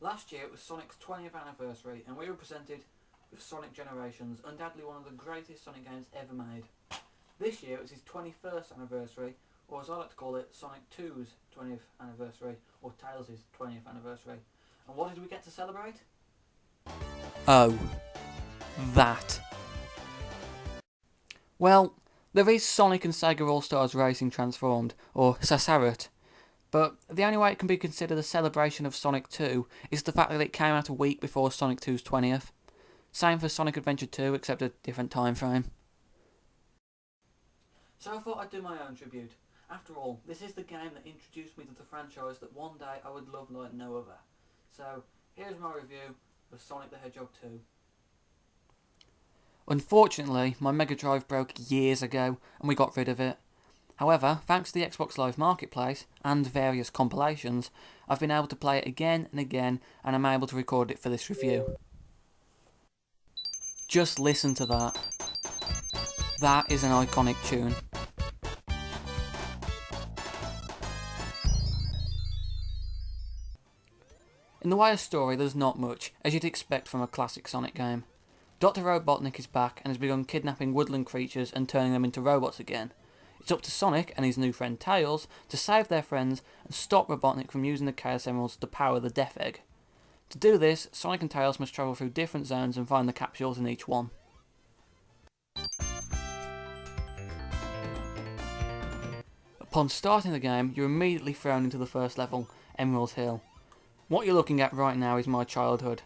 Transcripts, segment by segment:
Last year it was Sonic's 20th anniversary and we were presented with Sonic Generations, undoubtedly one of the greatest Sonic games ever made. This year it's his 21st anniversary, or as I like to call it, Sonic 2's 20th anniversary, or Tails' 20th anniversary. And what did we get to celebrate? Oh, that. Well, there is Sonic and Sega All-Stars Racing Transformed, or Sasarat, but the only way it can be considered a celebration of Sonic 2 is the fact that it came out a week before Sonic 2's 20th. Same for Sonic Adventure 2, except a different time frame. So I thought I'd do my own tribute. After all, this is the game that introduced me to the franchise that one day I would love like no other. So, here's my review of Sonic the Hedgehog 2. Unfortunately, my Mega Drive broke years ago, and we got rid of it. However, thanks to the Xbox Live Marketplace, and various compilations, I've been able to play it again and again, and I'm able to record it for this review. Just listen to that. That is an iconic tune. In the way of story, there's not much, as you'd expect from a classic Sonic game. Dr. Robotnik is back and has begun kidnapping woodland creatures and turning them into robots again. It's up to Sonic and his new friend Tails to save their friends and stop Robotnik from using the Chaos Emeralds to power the Death Egg. To do this, Sonic and Tails must travel through different zones and find the capsules in each one. Upon starting the game, you're immediately thrown into the first level, Emerald Hill. What you're looking at right now is my childhood.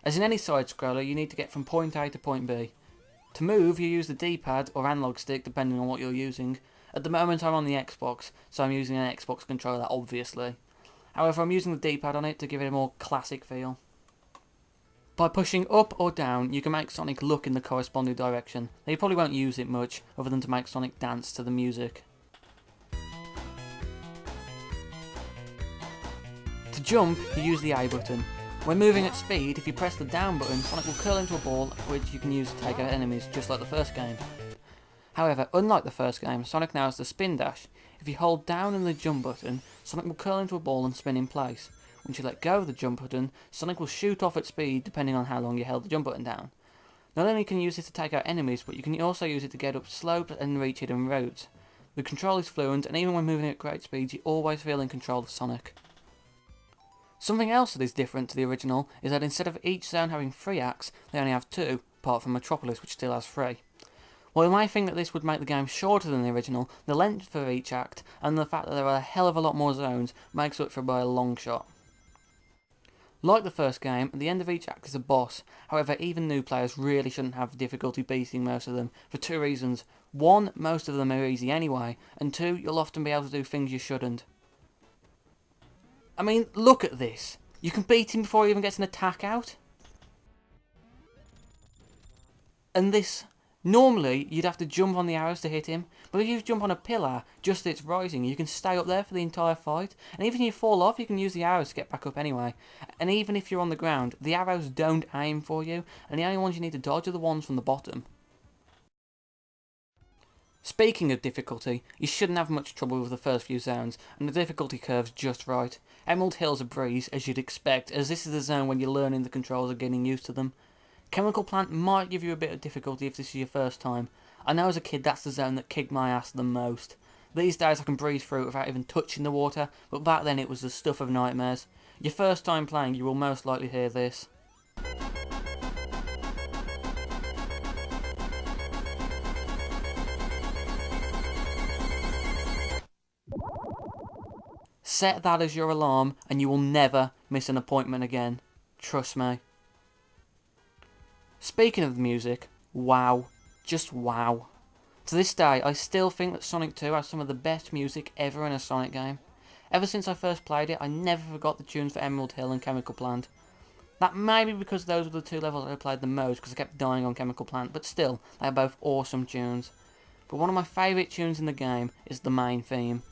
As in any side-scroller, you need to get from point A to point B. To move, you use the D-pad or analog stick depending on what you're using. At the moment I'm on the Xbox, so I'm using an Xbox controller obviously. However, I'm using the D-pad on it to give it a more classic feel. By pushing up or down, you can make Sonic look in the corresponding direction. Now you probably won't use it much, other than to make Sonic dance to the music. To jump, you use the A button. When moving at speed, if you press the down button, Sonic will curl into a ball which you can use to take out enemies, just like the first game. However, unlike the first game, Sonic now has the spin dash. If you hold down and the jump button, Sonic will curl into a ball and spin in place. Once you let go of the jump button, Sonic will shoot off at speed depending on how long you held the jump button down. Not only can you use it to take out enemies, but you can also use it to get up slopes and reach hidden roads. The control is fluent, and even when moving at great speeds, you always feel in control of Sonic. Something else that is different to the original is that instead of each zone having 3 acts, they only have 2, apart from Metropolis, which still has 3. While you might think that this would make the game shorter than the original, the length of each act and the fact that there are a hell of a lot more zones makes up for it by a long shot. Like the first game, at the end of each act is a boss. However, even new players really shouldn't have difficulty beating most of them, for 2 reasons. 1, most of them are easy anyway, and 2, you'll often be able to do things you shouldn't. I mean, look at this. You can beat him before he even gets an attack out. And this, normally you'd have to jump on the arrows to hit him, but if you jump on a pillar just as it's rising, you can stay up there for the entire fight. And even if you fall off, you can use the arrows to get back up anyway. And even if you're on the ground, the arrows don't aim for you, and the only ones you need to dodge are the ones from the bottom. Speaking of difficulty, you shouldn't have much trouble with the first few zones, and the difficulty curve's just right. Emerald Hill's a breeze, as you'd expect, as this is the zone when you're learning the controls and getting used to them. Chemical Plant might give you a bit of difficulty if this is your first time. I know as a kid that's the zone that kicked my ass the most. These days I can breeze through it without even touching the water, but back then it was the stuff of nightmares. Your first time playing, you will most likely hear this. Set that as your alarm and you will never miss an appointment again. Trust me. Speaking of the music, wow. Just wow. To this day, I still think that Sonic 2 has some of the best music ever in a Sonic game. Ever since I first played it, I never forgot the tunes for Emerald Hill and Chemical Plant. That may be because those were the 2 levels I played the most, because I kept dying on Chemical Plant, but still, they are both awesome tunes. But one of my favourite tunes in the game is the main theme.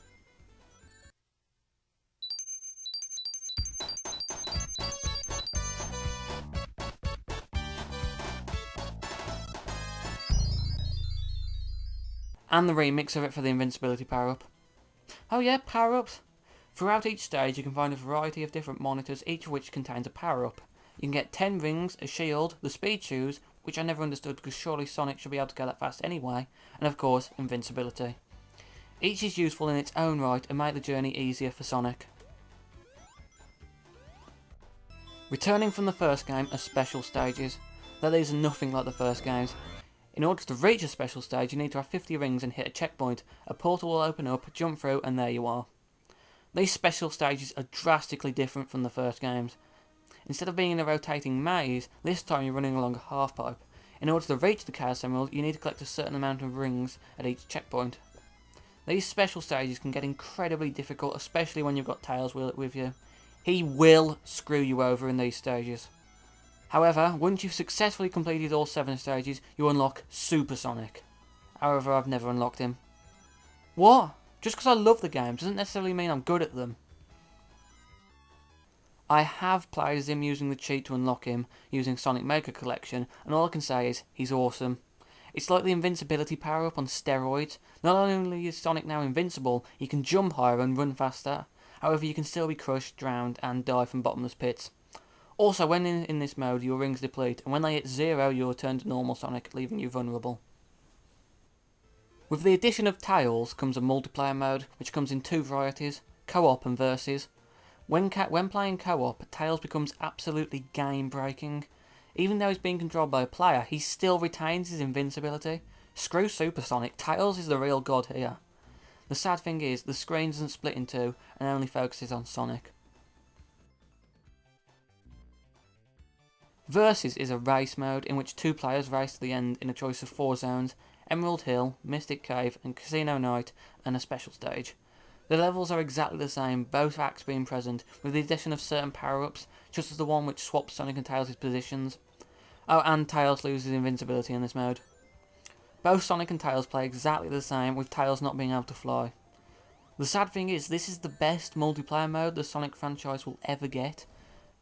And the remix of it for the invincibility power-up. Oh yeah, power-ups. Throughout each stage you can find a variety of different monitors, each of which contains a power-up. You can get 10 rings, a shield, the speed shoes, which I never understood because surely Sonic should be able to go that fast anyway, and of course, invincibility. Each is useful in its own right and make the journey easier for Sonic. Returning from the first game are special stages, though these are nothing like the first games. In order to reach a special stage you need to have 50 rings and hit a checkpoint, a portal will open up, jump through and there you are. These special stages are drastically different from the first games. Instead of being in a rotating maze, this time you're running along a half-pipe. In order to reach the Chaos Emerald, you need to collect a certain amount of rings at each checkpoint. These special stages can get incredibly difficult, especially when you've got Tails with you. He will screw you over in these stages. However, once you've successfully completed all 7 stages, you unlock Super Sonic. However, I've never unlocked him. What? Just because I love the game doesn't necessarily mean I'm good at them. I have played as him using the cheat to unlock him, using Sonic Mega Collection, and all I can say is, he's awesome. It's like the invincibility power-up on steroids. Not only is Sonic now invincible, he can jump higher and run faster. However, you can still be crushed, drowned, and die from bottomless pits. Also, when in this mode, your rings deplete, and when they hit 0, you'll return to normal Sonic, leaving you vulnerable. With the addition of Tails comes a multiplayer mode, which comes in 2 varieties, co-op and versus. When playing co-op, Tails becomes absolutely game-breaking. Even though he's being controlled by a player, he still retains his invincibility. Screw Super Sonic, Tails is the real god here. The sad thing is, the screen doesn't split in 2 and only focuses on Sonic. Versus is a race mode in which 2 players race to the end in a choice of 4 zones: Emerald Hill, Mystic Cave and Casino Night, and a special stage. The levels are exactly the same, both acts being present, with the addition of certain power-ups, such as the one which swaps Sonic and Tails' positions. Oh, and Tails loses invincibility in this mode. Both Sonic and Tails play exactly the same, with Tails not being able to fly. The sad thing is, this is the best multiplayer mode the Sonic franchise will ever get,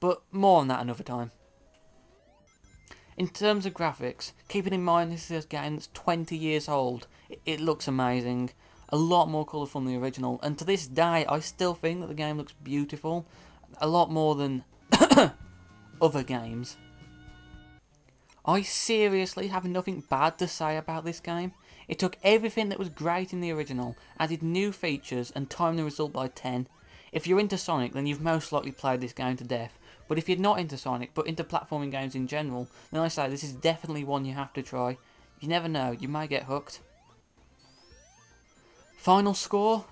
but more on that another time. In terms of graphics, keeping in mind this is a game that's 20 years old, it looks amazing. A lot more colourful than the original, and to this day I still think that the game looks beautiful. A lot more than other games. I seriously have nothing bad to say about this game. It took everything that was great in the original, added new features and timed the result by 10. If you're into Sonic, then you've most likely played this game to death. But if you're not into Sonic, but into platforming games in general, then I say this is definitely one you have to try. You never know, you may get hooked. Final score?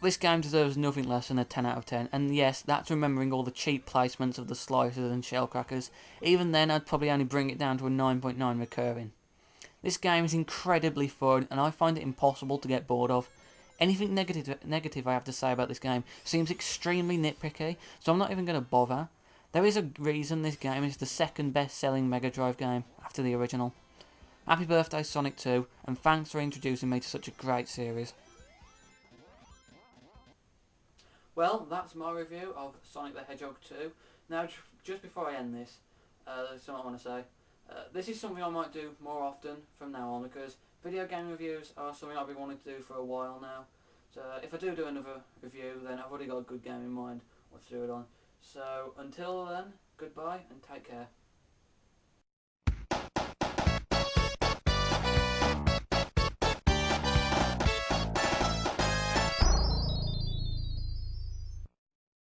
This game deserves nothing less than a 10 out of 10, and yes, that's remembering all the cheap placements of the slicers and shell crackers. Even then, I'd probably only bring it down to a 9.9 recurring. This game is incredibly fun, and I find it impossible to get bored of. Anything negative I have to say about this game seems extremely nitpicky, so I'm not even going to bother. There is a reason this game is the second best selling Mega Drive game, after the original. Happy birthday Sonic 2, and thanks for introducing me to such a great series. Well, that's my review of Sonic the Hedgehog 2. Now, just before I end this, there's something I want to say. This is something I might do more often from now on, because video game reviews are something I've been wanting to do for a while now. So if I do another review, then I've already got a good game in mind what to do it on. So until then, goodbye and take care.